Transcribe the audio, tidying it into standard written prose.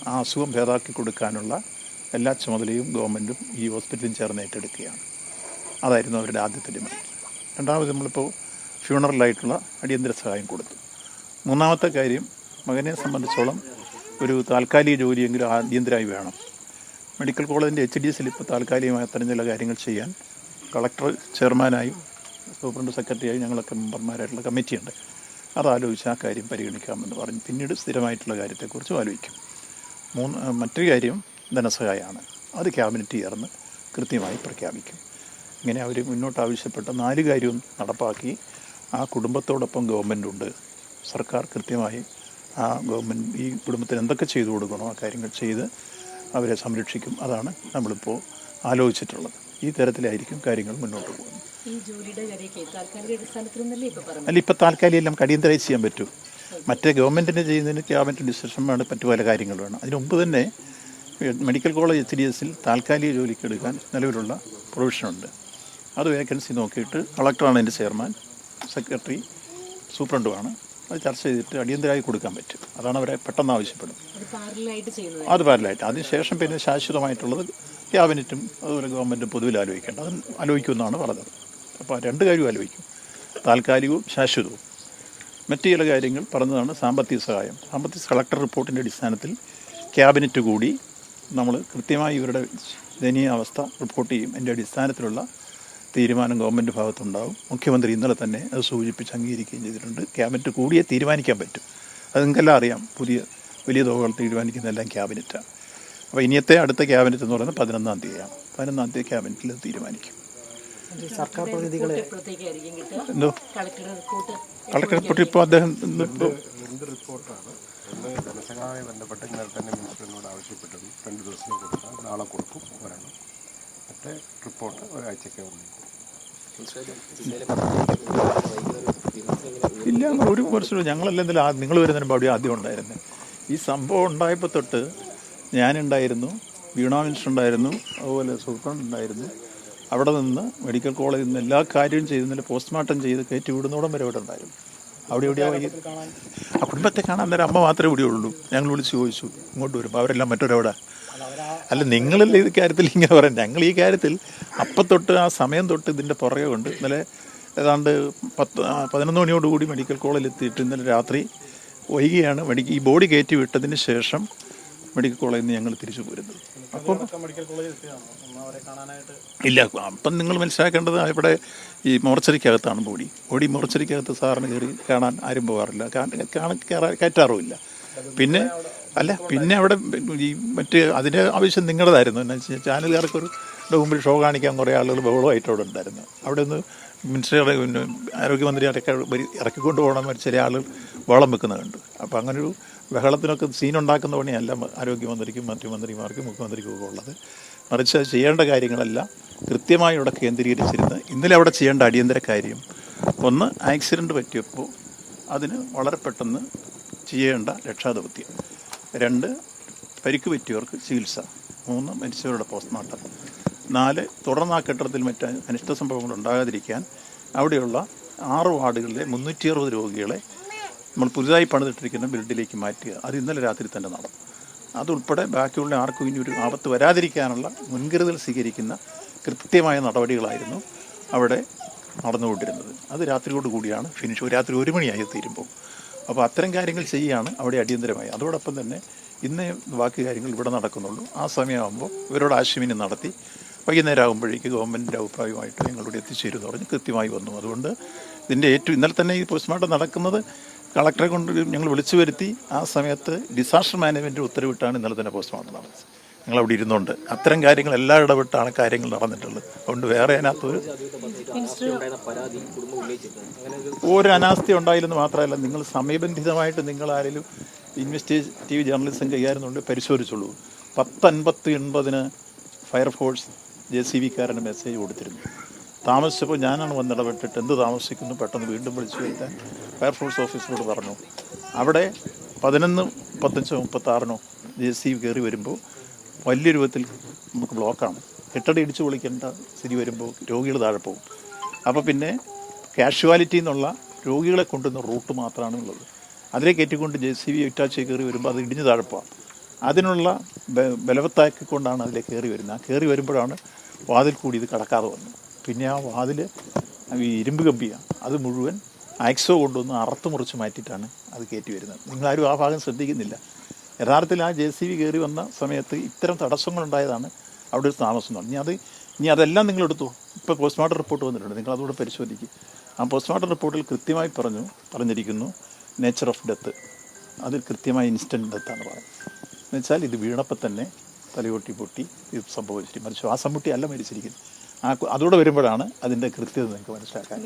ആ അസുഖം ഭേദാക്കി കൊടുക്കാനുള്ള എല്ലാ ചുമതലയും ഗവൺമെൻറ്റും ഈ ഹോസ്പിറ്റലും ചേർന്ന് ഏറ്റെടുക്കുകയാണ്. അതായിരുന്നു അവരുടെ ആദ്യത്തെ ഡിമാൻഡ്. രണ്ടാമത് നമ്മളിപ്പോൾ ഫ്യൂണറലായിട്ടുള്ള അടിയന്തര സഹായം കൊടുത്തു. മൂന്നാമത്തെ കാര്യം, മകനെ സംബന്ധിച്ചോളം ഒരു താൽക്കാലിക ജോലിയെങ്കിലും അടിയന്തരമായി വേണം. മെഡിക്കൽ കോളേജിൻ്റെ HDSൽ ഇപ്പോൾ താൽക്കാലികമായ അത്തരം ചില കാര്യങ്ങൾ ചെയ്യാൻ കളക്ടർ ചെയർമാനായും സൂപ്രണ്ട് സെക്രട്ടറിയായും ഞങ്ങളൊക്കെ മെമ്പർമാരായിട്ടുള്ള കമ്മിറ്റിയുണ്ട്. അതാലോചിച്ച് ആ കാര്യം പരിഗണിക്കാമെന്ന് പറഞ്ഞു. പിന്നീട് സ്ഥിരമായിട്ടുള്ള കാര്യത്തെക്കുറിച്ചും ആലോചിക്കും. മറ്റൊരു കാര്യം ധനസഹായമാണ്. അത് ക്യാബിനറ്റ് ചേർന്ന് കൃത്യമായി പ്രഖ്യാപിക്കും. ഇങ്ങനെ അവർ മുന്നോട്ട് ആവശ്യപ്പെട്ട 4 കാര്യവും നടപ്പാക്കി ആ കുടുംബത്തോടൊപ്പം ഗവൺമെൻറ്റുണ്ട്. സർക്കാർ കൃത്യമായി ആ ഗവൺമെൻറ് ഈ കുടുംബത്തിന് എന്തൊക്കെ ചെയ്തു കൊടുക്കണോ ആ കാര്യങ്ങൾ ചെയ്ത് അവരെ സംരക്ഷിക്കും. അതാണ് നമ്മളിപ്പോൾ ആലോചിച്ചിട്ടുള്ളത്. ഈ തരത്തിലായിരിക്കും കാര്യങ്ങൾ മുന്നോട്ട് പോകുന്നത്. അല്ല, ഇപ്പോൾ താൽക്കാലികം എല്ലാം അടിയന്തരമായി ചെയ്യാൻ പറ്റും. മറ്റേ ഗവൺമെൻറ്റിന് ചെയ്യുന്നതിന് ക്യാബിനറ്റ് ഡിസിഷൻ വേണം, മറ്റു പല കാര്യങ്ങൾ വേണം. അതിന് മുമ്പ് തന്നെ മെഡിക്കൽ കോളേജ് HDSൽ താൽക്കാലിക ജോലിക്ക് എടുക്കാൻ നിലവിലുള്ള പ്രൊവിഷനുണ്ട്. അത് വേക്കൻസി നോക്കിയിട്ട് കളക്ടറാണ് എൻ്റെ ചെയർമാൻ, സെക്രട്ടറി സൂപ്രണ്ടുമാണ്. അത് ചർച്ച ചെയ്തിട്ട് അടിയന്തരമായി കൊടുക്കാൻ പറ്റും. അതാണ് അവരെ പെട്ടെന്ന് ആവശ്യപ്പെടുന്നത്. അത് പാരലായിട്ട്. അതിനുശേഷം പിന്നെ ശാശ്വതമായിട്ടുള്ളത് ക്യാബിനറ്റും അതുപോലെ ഗവൺമെൻറ്റും പൊതുവിൽ ആലോചിക്കേണ്ടത്. അത് ആലോചിക്കുമെന്നാണ് പറഞ്ഞത്. അപ്പോൾ 2 കാര്യവും ആലോചിക്കും, താൽക്കാലികവും ശാശ്വതവും. മറ്റു ചില കാര്യങ്ങൾ പറഞ്ഞതാണ് സാമ്പത്തിക സഹായം. കളക്ടർ റിപ്പോർട്ടിൻ്റെ അടിസ്ഥാനത്തിൽ ക്യാബിനറ്റ് കൂടി നമ്മൾ കൃത്യമായി ഇവരുടെ ദയനീയാവസ്ഥ റിപ്പോർട്ട് ചെയ്യും. എൻ്റെ അടിസ്ഥാനത്തിലുള്ള തീരുമാനം ഗവൺമെൻറ് ഭാഗത്തുണ്ടാവും. മുഖ്യമന്ത്രി ഇന്നലെ തന്നെ അത് സൂചിപ്പിച്ച് അംഗീകരിക്കുകയും ചെയ്തിട്ടുണ്ട്. ക്യാബിനറ്റ് കൂടിയേ തീരുമാനിക്കാൻ പറ്റും. അത് നിങ്ങൾക്കെല്ലാം അറിയാം. വലിയ തുകകൾ തീരുമാനിക്കുന്നതെല്ലാം ക്യാബിനറ്റാണ്. അപ്പോൾ അടുത്ത ക്യാബിനറ്റ് എന്ന് പറയുന്നത് 11-ാം തീയതിയാണ്. 11-ാം തീയതി ക്യാബിനറ്റിൽ തീരുമാനിക്കും. സർക്കാർ പ്രതിനിധികളെ എന്തോ കളക്ടർ റിപ്പോർട്ട് ഇപ്പോൾ അദ്ദേഹം റിപ്പോർട്ടാണ് ധനസഹായവുമായി ബന്ധപ്പെട്ട് ഇന്നലെ തന്നെ മിനിസ്റ്ററിനോട് ആവശ്യപ്പെട്ടത് 2 ദിവസം കൊടുക്കാം, നാളെ കൊടുക്കും ഒരെണ്ണം. മറ്റേ റിപ്പോർട്ട് ഒരാഴ്ചയ്ക്ക് ഇല്ല. ഒരു പ്രശ്നവും ഞങ്ങളെല്ലാം എന്തായാലും നിങ്ങൾ വരുന്നതിന് അവിടെ ആദ്യം ഉണ്ടായിരുന്നു. ഈ സംഭവം ഉണ്ടായപ്പോൾ തൊട്ട് ഞാനുണ്ടായിരുന്നു, വീണാ മിനിസ്റ്റർ ഉണ്ടായിരുന്നു, അതുപോലെ സൂപ്രണ്ട് ഉണ്ടായിരുന്നു. അവിടെ നിന്ന് മെഡിക്കൽ കോളേജിൽ നിന്ന് എല്ലാ കാര്യവും ചെയ്ത് പോസ്റ്റ്മോർട്ടം ചെയ്ത് കയറ്റി വിടുന്നോടം വരെ ഇവിടെ ഉണ്ടായിരുന്നു. അവിടെ ആ കുടുംബത്തെ കാണാൻ നേരം അമ്മ മാത്രമേ ഇവിടെ ഉള്ളൂ. ഞങ്ങൾ വിളിച്ച് ചോദിച്ചു ഇങ്ങോട്ട് വരുമ്പോൾ അവരെല്ലാം മറ്റൊരവിടെ. അല്ല, നിങ്ങളല്ലേ ഈ കാര്യത്തിൽ ഇങ്ങനെ പറയാം. ഞങ്ങൾ ഈ കാര്യത്തിൽ അപ്പം തൊട്ട് ആ സമയം തൊട്ട് ഇതിൻ്റെ പുറകെ കൊണ്ട് ഇന്നലെ ഏതാണ്ട് 11 മണിയോടുകൂടി മെഡിക്കൽ കോളേജിൽ എത്തിയിട്ട് ഇന്നലെ രാത്രി വൈകിയാണ് ഈ ബോഡി കയറ്റി വിട്ടതിന് ശേഷം മെഡിക്കൽ കോളേജിൽ നിന്ന് ഞങ്ങൾ തിരിച്ചു പോരുന്നത്. അപ്പം ഇല്ല, അപ്പം നിങ്ങൾ മനസ്സിലാക്കേണ്ടത് ഇവിടെ ഈ മോർച്ചറിക്കകത്താണ് ബോഡി മോർച്ചറിക്കകത്ത് സാറിന് കയറി കാണാൻ ആരും പോകാറില്ല, കയറ്റാറുമില്ല. പിന്നെ അവിടെ ഈ അതിൻ്റെ ആവശ്യം നിങ്ങളുടേതായിരുന്നു. എന്ന് വെച്ചാൽ ചാനലുകാർക്കൊരു മുമ്പിൽ ഷോ കാണിക്കാൻ കുറേ ആളുകൾ ബഹളമായിട്ട് അവിടെ ഉണ്ടായിരുന്നു. അവിടെ നിന്ന് മിനിസ്റ്ററുടെ ആരോഗ്യമന്ത്രി ഇറക്കിക്കൊണ്ട് പോകണം ചില ആളുകൾ ബഹളം വെക്കുന്നത് കണ്ടു. അപ്പോൾ അങ്ങനൊരു ബഹളത്തിനൊക്കെ സീനുണ്ടാക്കുന്ന പണിയല്ല ആരോഗ്യമന്ത്രിക്കും മറ്റു മന്ത്രിമാർക്കും മുഖ്യമന്ത്രിക്കും ഒക്കെ ഉള്ളത്. മറിച്ച് ചെയ്യേണ്ട കാര്യങ്ങളെല്ലാം കൃത്യമായി ഇവിടെ കേന്ദ്രീകരിച്ചിരുന്ന് ഇന്നലെ അവിടെ ചെയ്യേണ്ട അടിയന്തര കാര്യം, 1 ആക്സിഡൻറ്റ് പറ്റിയപ്പോൾ അതിന് വളരെ പെട്ടെന്ന് ചെയ്യേണ്ട രക്ഷാദൗത്യം, 2 പരിക്ക് പറ്റിയവർക്ക് ചികിത്സ, 3 മരിച്ചവരുടെ പോസ്റ്റ്മോർട്ടം, 4 തുടർന്ന് ആ കെട്ടിടത്തിൽ മറ്റ് അനിഷ്ട സംഭവങ്ങൾ ഉണ്ടാകാതിരിക്കാൻ അവിടെയുള്ള 6 വാർഡുകളിലെ 360 രോഗികളെ നമ്മൾ പുതുതായി പണിതിട്ടിരിക്കുന്ന ബിൽഡിലേക്ക് മാറ്റുക. അത് ഇന്നലെ രാത്രി തന്നെ നടന്നു. അതുൾപ്പെടെ ബാക്കിയുള്ള ആർക്കും ഇനി ഒരു ആപത്ത് വരാതിരിക്കാനുള്ള മുൻകരുതൽ സ്വീകരിക്കുന്ന കൃത്യമായ നടപടികളായിരുന്നു അവിടെ നടന്നുകൊണ്ടിരുന്നത്. അത് രാത്രിയോട് കൂടിയാണ് ഫിനിഷ്. രാത്രി 1 മണിയായി തീരുമ്പോൾ. അപ്പോൾ അത്തരം കാര്യങ്ങൾ ചെയ്യുകയാണ് അവിടെ അടിയന്തരമായി. അതോടൊപ്പം തന്നെ ഇന്നേ ബാക്കി കാര്യങ്ങൾ ഇവിടെ നടക്കുന്നുള്ളൂ. ആ സമയമാകുമ്പോൾ ഇവരോട് ആശയവിനിമയം നടത്തി വൈകുന്നേരം ആകുമ്പോഴേക്ക് ഗവൺമെൻറ്റിൻ്റെ അഭിപ്രായമായിട്ട് ഞങ്ങളോട് എത്തിച്ചേരുമെന്ന് പറഞ്ഞ് കൃത്യമായി വന്നു. അതുകൊണ്ട് ഇതിൻ്റെ ഇന്നലെ തന്നെ ഈ പോസ്റ്റ്മോർട്ടം നടക്കുന്നത് കളക്ടറെ കൊണ്ട് ഞങ്ങൾ വിളിച്ചു വരുത്തി. ആ സമയത്ത് ഡിസാസ്റ്റർ മാനേജ്മെൻറ്റ് ഉത്തരവിട്ടാണ് ഇന്നലെ തന്നെ പോസ്റ്റ്മോർട്ടം നടന്നത്. ഞങ്ങളവിടെ ഇരുന്നുകൊണ്ട് അത്തരം കാര്യങ്ങൾ എല്ലാം ഇടപെട്ടാണ് കാര്യങ്ങൾ നടന്നിട്ടുള്ളത്. അതുകൊണ്ട് വേറെ അതിനകത്തൊരു അനാസ്ഥ ഉണ്ടായില്ലെന്ന് മാത്രമല്ല, നിങ്ങൾ സമയബന്ധിതമായിട്ട് നിങ്ങൾ ആരെങ്കിലും ഇൻവെസ്റ്റിഗേറ്റീവ് ജേർണലിസം കൈകാര്യമുണ്ട് പരിശോധിച്ചുള്ളൂ. 10:58 ഫയർഫോഴ്സ് JCB-കാരന് മെസ്സേജ് കൊടുത്തിരുന്നു. താമസിച്ചപ്പോൾ ഞാനാണ് വന്നിടപെട്ടിട്ട് എന്ത് താമസിക്കുന്നു പെട്ടെന്ന് വീണ്ടും വിളിച്ചു വരുത്താൻ ഫയർഫോഴ്സ് ഓഫീസറോട് പറഞ്ഞു. അവിടെ 11:35-36 JCB കയറി വരുമ്പോൾ വലിയ രൂപത്തിൽ നമുക്ക് ബ്ലോക്കാണ്. കെട്ടിടം ഇടിച്ചു പൊളിക്കേണ്ട സ്ഥിതി വരുമ്പോൾ രോഗികൾ താഴെ പോകും. അപ്പോൾ പിന്നെ കാഷ്വാലിറ്റി എന്നുള്ള രോഗികളെ കൊണ്ടുവന്ന റൂട്ട് മാത്രമാണ് ഉള്ളത്. അതിലെ കയറ്റിക്കൊണ്ട് JCB ഇറ്റാച്ച് കയറി വരുമ്പോൾ അത് ഇടിഞ്ഞ് താഴെ പോകാം. അതിനുള്ള ബലവത്താക്കിക്കൊണ്ടാണ് അതിലേക്ക് കയറി വരുന്നത്. ആ കയറി വരുമ്പോഴാണ് വാതിൽ കൂടി ഇത് കടക്കാതെ വന്നത്. പിന്നെ ആ വാതിൽ ഈ ഇരുമ്പ് കമ്പിയാണ്, അത് മുഴുവൻ ആക്സോ കൊണ്ടുവന്ന് അറുത്ത് മുറിച്ച് മാറ്റിയിട്ടാണ് അത് കയറ്റി വരുന്നത്. നിങ്ങളാരും ആ ഭാഗം ശ്രദ്ധിക്കുന്നില്ല. യഥാർത്ഥത്തിൽ ആ JCB കയറി വന്ന സമയത്ത് ഇത്തരം തടസ്സങ്ങളുണ്ടായതാണ് അവിടെ ഒരു താമസം എന്ന് പറഞ്ഞാൽ. ഇനി അതെല്ലാം നിങ്ങളെടുത്തു. ഇപ്പോൾ പോസ്റ്റ്മോർട്ടം റിപ്പോർട്ട് വന്നിട്ടുണ്ട്, നിങ്ങളതുകൂടെ പരിശോധിക്കും. ആ പോസ്റ്റ്മോർട്ടം റിപ്പോർട്ടിൽ കൃത്യമായി പറഞ്ഞിരിക്കുന്നു നേച്ചർ ഓഫ് ഡെത്ത്. അതിൽ കൃത്യമായി ഇൻസ്റ്റൻറ്റ് ഡെത്താണ് പറയുന്നത്. എന്നുവെച്ചാൽ ഇത് വീണപ്പോൾ തന്നെ തലയൊട്ടി പൊട്ടി ഇത് സംഭവിച്ചിട്ട് മരിച്ചു. ശ്വാസം മുട്ടി അല്ല മരിച്ചിരിക്കുന്നത്. അതോടെ വരുമ്പോഴാണ് അതിൻ്റെ കൃത്യത നിങ്ങൾക്ക് മനസ്സിലാക്കാൻ.